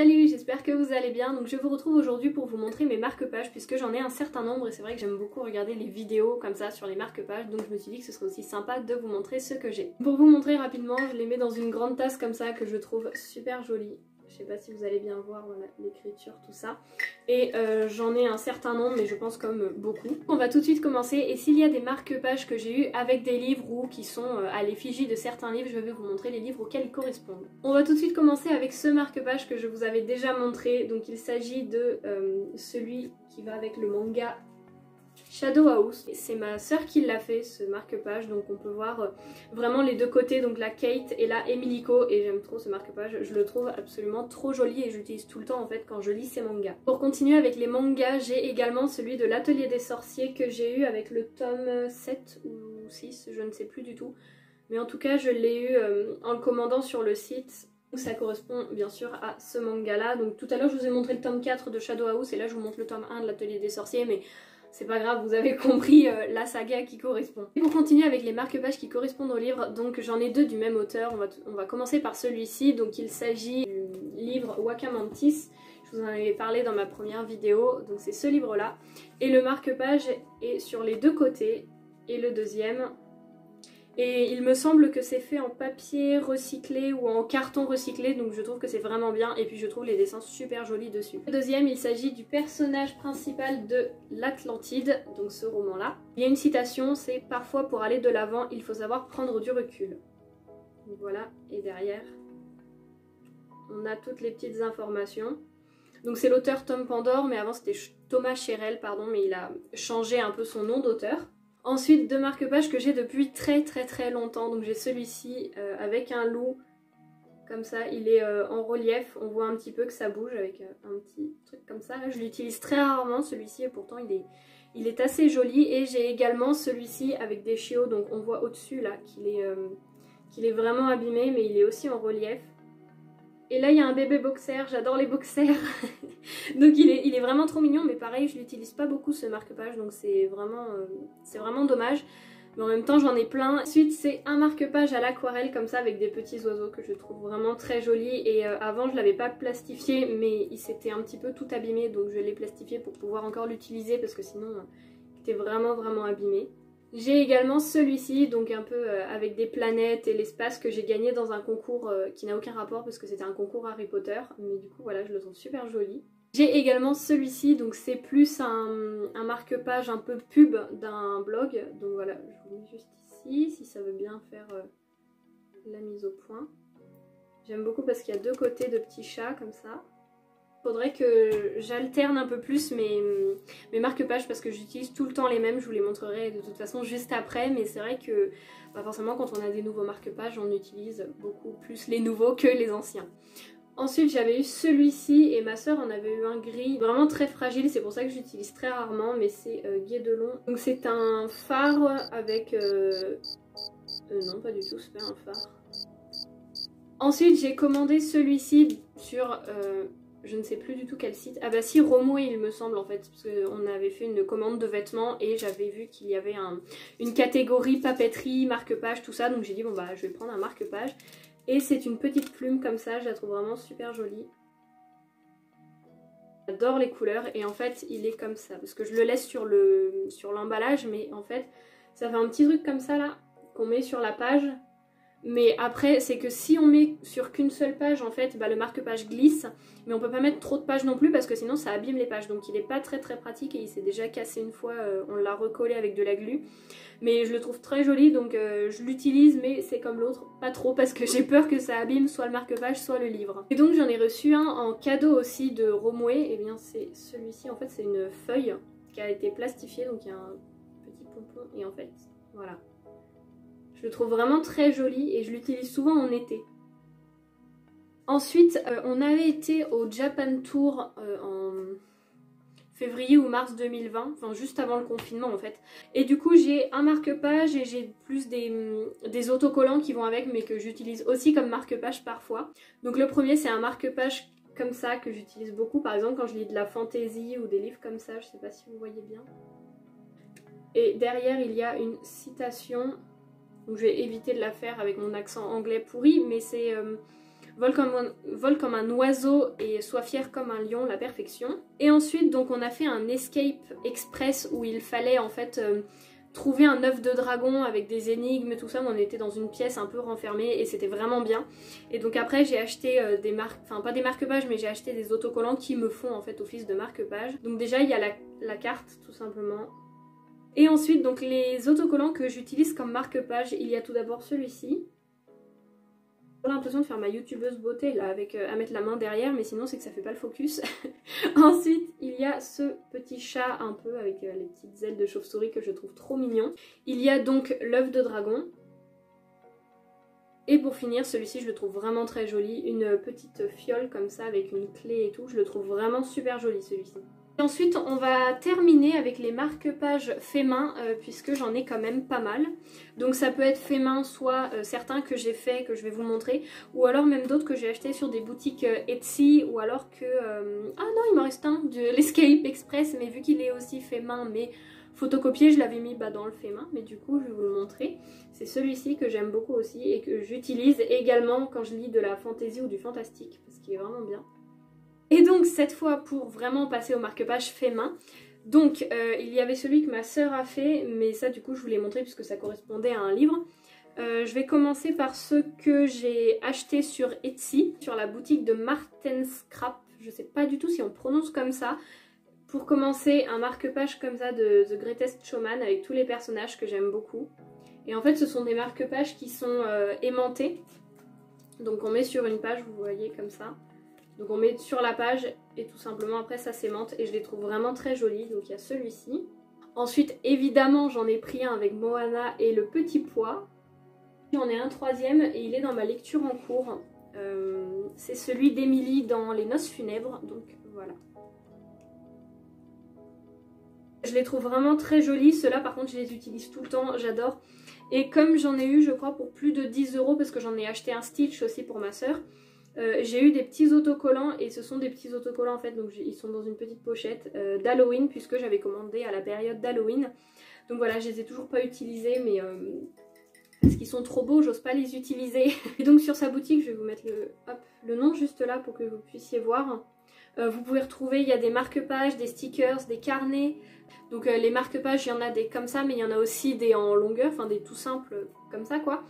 Salut, j'espère que vous allez bien. Donc je vous retrouve aujourd'hui pour vous montrer mes marque-pages puisque j'en ai un certain nombre et c'est vrai que j'aime beaucoup regarder les vidéos comme ça sur les marque-pages, donc je me suis dit que ce serait aussi sympa de vous montrer ce que j'ai. Pour vous montrer rapidement, je les mets dans une grande tasse comme ça que je trouve super jolie. Je sais pas si vous allez bien voir, voilà, l'écriture, tout ça. Et j'en ai un certain nombre, mais je pense comme beaucoup. On va tout de suite commencer. Et s'il y a des marque-pages que j'ai eu avec des livres ou qui sont à l'effigie de certains livres, je vais vous montrer les livres auxquels ils correspondent. On va tout de suite commencer avec ce marque-page que je vous avais déjà montré. Donc il s'agit de celui qui va avec le manga Shadow House. C'est ma soeur qui l'a fait, ce marque-page, donc on peut voir vraiment les deux côtés, donc la Kate et la Emiliko, et j'aime trop ce marque-page, je le trouve absolument trop joli et j'utilise tout le temps en fait quand je lis ces mangas. Pour continuer avec les mangas, j'ai également celui de l'Atelier des Sorciers que j'ai eu avec le tome 7 ou 6, je ne sais plus du tout, mais en tout cas je l'ai eu en le commandant sur le site. Ça correspond bien sûr à ce manga là, donc tout à l'heure je vous ai montré le tome 4 de Shadow House et là je vous montre le tome 1 de l'Atelier des Sorciers, mais c'est pas grave, vous avez compris la saga qui correspond. Et pour continuer avec les marque-pages qui correspondent au livre, donc j'en ai deux du même auteur, on va commencer par celui-ci, donc il s'agit du livre Wakamantis, je vous en avais parlé dans ma première vidéo, donc c'est ce livre là, et le marque-page est sur les deux côtés, et le deuxième, et il me semble que c'est fait en papier recyclé ou en carton recyclé, donc je trouve que c'est vraiment bien et puis je trouve les dessins super jolis dessus. Le deuxième, il s'agit du personnage principal de l'Atlantide, donc ce roman-là. Il y a une citation, c'est « Parfois pour aller de l'avant, il faut savoir prendre du recul ». Donc voilà, et derrière, on a toutes les petites informations. Donc c'est l'auteur Tom Pandore, mais avant c'était Thomas Cherel, pardon, mais il a changé un peu son nom d'auteur. Ensuite, deux marque-pages que j'ai depuis très longtemps. Donc j'ai celui-ci avec un loup, comme ça, il est en relief. On voit un petit peu que ça bouge avec un petit truc comme ça. Là, je l'utilise très rarement celui-ci et pourtant il est assez joli. Et j'ai également celui-ci avec des chiots. Donc on voit au-dessus là qu'il est vraiment abîmé, mais il est aussi en relief. Et là il y a un bébé boxer, j'adore les boxers. Donc il est vraiment trop mignon, mais pareil je l'utilise pas beaucoup ce marque-page, donc c'est vraiment dommage. Mais en même temps j'en ai plein. Ensuite c'est un marque-page à l'aquarelle comme ça avec des petits oiseaux que je trouve vraiment très joli. Et avant je l'avais pas plastifié, mais il s'était un petit peu tout abîmé, donc je l'ai plastifié pour pouvoir encore l'utiliser parce que sinon il était vraiment abîmé. J'ai également celui-ci, donc un peu avec des planètes et l'espace que j'ai gagné dans un concours qui n'a aucun rapport parce que c'était un concours Harry Potter, mais du coup voilà, je le trouve super joli. J'ai également celui-ci, donc c'est plus un marque-page un peu pub d'un blog, donc voilà, je vous mets juste ici, si ça veut bien faire la mise au point. J'aime beaucoup parce qu'il y a deux côtés de petits chats comme ça. Faudrait que j'alterne un peu plus mes marque-pages parce que j'utilise tout le temps les mêmes, je vous les montrerai de toute façon juste après, mais c'est vrai que forcément quand on a des nouveaux marque-pages on utilise beaucoup plus les nouveaux que les anciens. Ensuite j'avais eu celui-ci et ma soeur en avait eu un gris, vraiment très fragile, c'est pour ça que j'utilise très rarement, mais c'est Guédelon. Donc c'est un phare avec... non pas du tout, c'est pas un phare. Ensuite j'ai commandé celui-ci sur... je ne sais plus du tout quel site. Ah bah si, Romwe il me semble en fait, parce qu'on avait fait une commande de vêtements et j'avais vu qu'il y avait une catégorie papeterie, marque-page, tout ça. Donc j'ai dit bon bah je vais prendre un marque-page. Et c'est une petite plume comme ça, je la trouve vraiment super jolie. J'adore les couleurs et en fait il est comme ça. Parce que je le laisse sur l'emballage, mais en fait ça fait un petit truc comme ça là, qu'on met sur la page. Mais après c'est que si on met sur qu'une seule page en fait le marque-page glisse, mais on peut pas mettre trop de pages non plus parce que sinon ça abîme les pages, donc il est pas très pratique et il s'est déjà cassé une fois, on l'a recollé avec de la glu, mais je le trouve très joli donc je l'utilise, mais c'est comme l'autre, pas trop parce que j'ai peur que ça abîme soit le marque-page soit le livre. Et donc j'en ai reçu un en cadeau aussi de Romwe, et bien c'est celui-ci, en fait c'est une feuille qui a été plastifiée, donc il y a un petit pompon et en fait voilà. Je le trouve vraiment très joli et je l'utilise souvent en été. Ensuite, on avait été au Japan Tour en février ou mars 2020, enfin juste avant le confinement en fait. Et du coup j'ai un marque-page et j'ai plus des autocollants qui vont avec, mais que j'utilise aussi comme marque-page parfois. Donc le premier c'est un marque-page comme ça que j'utilise beaucoup, par exemple quand je lis de la fantasy ou des livres comme ça, je sais pas si vous voyez bien. Et derrière il y a une citation. Donc je vais éviter de la faire avec mon accent anglais pourri, mais c'est vole comme un oiseau et sois fier comme un lion, la perfection. Et ensuite donc on a fait un escape express où il fallait en fait trouver un œuf de dragon avec des énigmes, tout ça. On était dans une pièce un peu renfermée et c'était vraiment bien. Et donc après j'ai acheté des marques, enfin pas des marque-pages, mais j'ai acheté des autocollants qui me font en fait office de marque-page. Donc déjà il y a la carte tout simplement. Et ensuite donc les autocollants que j'utilise comme marque-page, il y a tout d'abord celui-ci. J'ai l'impression de faire ma youtubeuse beauté là avec à mettre la main derrière, mais sinon c'est que ça fait pas le focus. Ensuite il y a ce petit chat un peu avec les petites ailes de chauve-souris que je trouve trop mignon. Il y a donc l'œuf de dragon. Et pour finir, celui-ci je le trouve vraiment très joli, une petite fiole comme ça avec une clé et tout, je le trouve vraiment super joli celui-ci. Ensuite on va terminer avec les marque-pages fait main puisque j'en ai quand même pas mal. Donc ça peut être fait main, soit certains que j'ai fait, que je vais vous montrer, ou alors même d'autres que j'ai acheté sur des boutiques Etsy, ou alors que... Ah non, il m'en reste un de l'Escape Express, mais vu qu'il est aussi fait main mais photocopié, je l'avais mis dans le fait main, mais du coup je vais vous le montrer. C'est celui-ci que j'aime beaucoup aussi et que j'utilise également quand je lis de la fantasy ou du fantastique, parce qu'il est vraiment bien. Et donc cette fois pour vraiment passer au marque-page fait main, donc il y avait celui que ma soeur a fait, mais ça du coup je vous l'ai montré puisque ça correspondait à un livre. Je vais commencer par ceux que j'ai achetés sur Etsy, sur la boutique de Martenskrap, je sais pas du tout si on prononce comme ça. Pour commencer, un marque-page comme ça de The Greatest Showman avec tous les personnages que j'aime beaucoup. Et en fait ce sont des marque-pages qui sont aimantés, donc on met sur une page, vous voyez comme ça. Donc on met sur la page et tout simplement après ça s'aimante et je les trouve vraiment très jolis. Donc il y a celui-ci. Ensuite évidemment j'en ai pris un avec Moana et le petit pois. J'en ai un troisième et il est dans ma lecture en cours. C'est celui d'Émilie dans Les Noces Funèbres. Donc voilà. Je les trouve vraiment très jolis. Ceux-là par contre je les utilise tout le temps, j'adore. Et comme j'en ai eu je crois pour plus de 10 € parce que j'en ai acheté un Stitch aussi pour ma soeur. J'ai eu des petits autocollants et ce sont des petits autocollants en fait, donc ils sont dans une petite pochette d'Halloween puisque j'avais commandé à la période d'Halloween. Donc voilà, je les ai toujours pas utilisés mais parce qu'ils sont trop beaux, j'ose pas les utiliser. Et donc sur sa boutique, je vais vous mettre le nom juste là pour que vous puissiez voir. Vous pouvez retrouver, il y a des marque-pages, des stickers, des carnets. Donc les marque-pages, il y en a des comme ça, mais il y en a aussi des en longueur, enfin des tout simples comme ça quoi.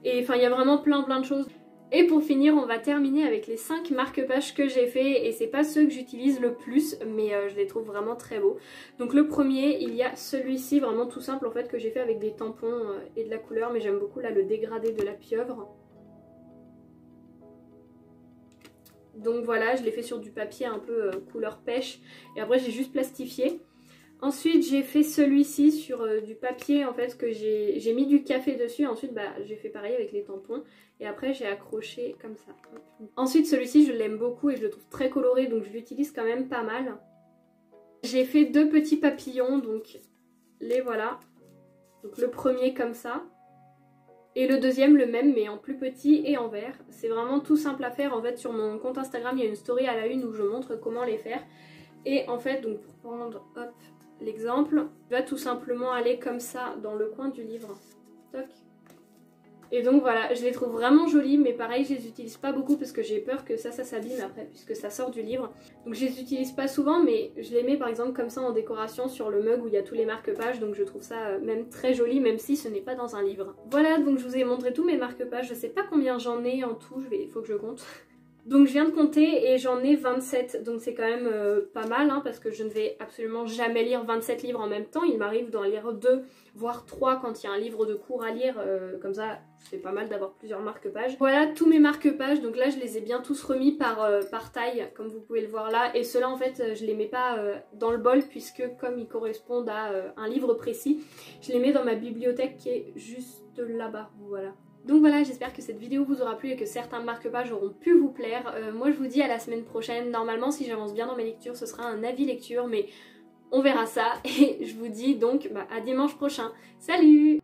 Et enfin il y a vraiment plein de choses. Et pour finir, on va terminer avec les 5 marque-pages que j'ai fait et c'est pas ceux que j'utilise le plus mais je les trouve vraiment très beaux. Donc le premier, il y a celui-ci vraiment tout simple en fait que j'ai fait avec des tampons et de la couleur, mais j'aime beaucoup là le dégradé de la pieuvre. Donc voilà, je l'ai fait sur du papier un peu couleur pêche et après j'ai juste plastifié. Ensuite j'ai fait celui-ci sur du papier en fait que j'ai mis du café dessus. Ensuite j'ai fait pareil avec les tampons et après j'ai accroché comme ça. Ensuite celui-ci je l'aime beaucoup et je le trouve très coloré donc je l'utilise quand même pas mal. J'ai fait 2 petits papillons donc les voilà. Donc le premier comme ça. Et le deuxième le même mais en plus petit et en vert. C'est vraiment tout simple à faire en fait. Sur mon compte Instagram il y a une story à la une où je montre comment les faire. Et en fait donc pour prendre hop l'exemple, je vais tout simplement aller comme ça dans le coin du livre. Toc. Et donc voilà, je les trouve vraiment jolis mais pareil je les utilise pas beaucoup parce que j'ai peur que ça s'abîme après puisque ça sort du livre. Donc je les utilise pas souvent mais je les mets par exemple comme ça en décoration sur le mug où il y a tous les marque-pages, donc je trouve ça même très joli même si ce n'est pas dans un livre. Voilà, donc je vous ai montré tous mes marque-pages, je sais pas combien j'en ai en tout, faut que je compte. Donc je viens de compter et j'en ai 27, donc c'est quand même pas mal hein, parce que je ne vais absolument jamais lire 27 livres en même temps. Il m'arrive d'en lire 2 voire 3 quand il y a un livre de cours à lire, comme ça c'est pas mal d'avoir plusieurs marque-pages. Voilà tous mes marque-pages, donc là je les ai bien tous remis par taille comme vous pouvez le voir là, et ceux-là en fait je les mets pas dans le bol puisque comme ils correspondent à un livre précis, je les mets dans ma bibliothèque qui est juste là-bas, voilà. Donc voilà, j'espère que cette vidéo vous aura plu et que certains marque-pages auront pu vous plaire. Moi je vous dis à la semaine prochaine. Normalement si j'avance bien dans mes lectures ce sera un avis lecture mais on verra ça. Et je vous dis donc à dimanche prochain. Salut!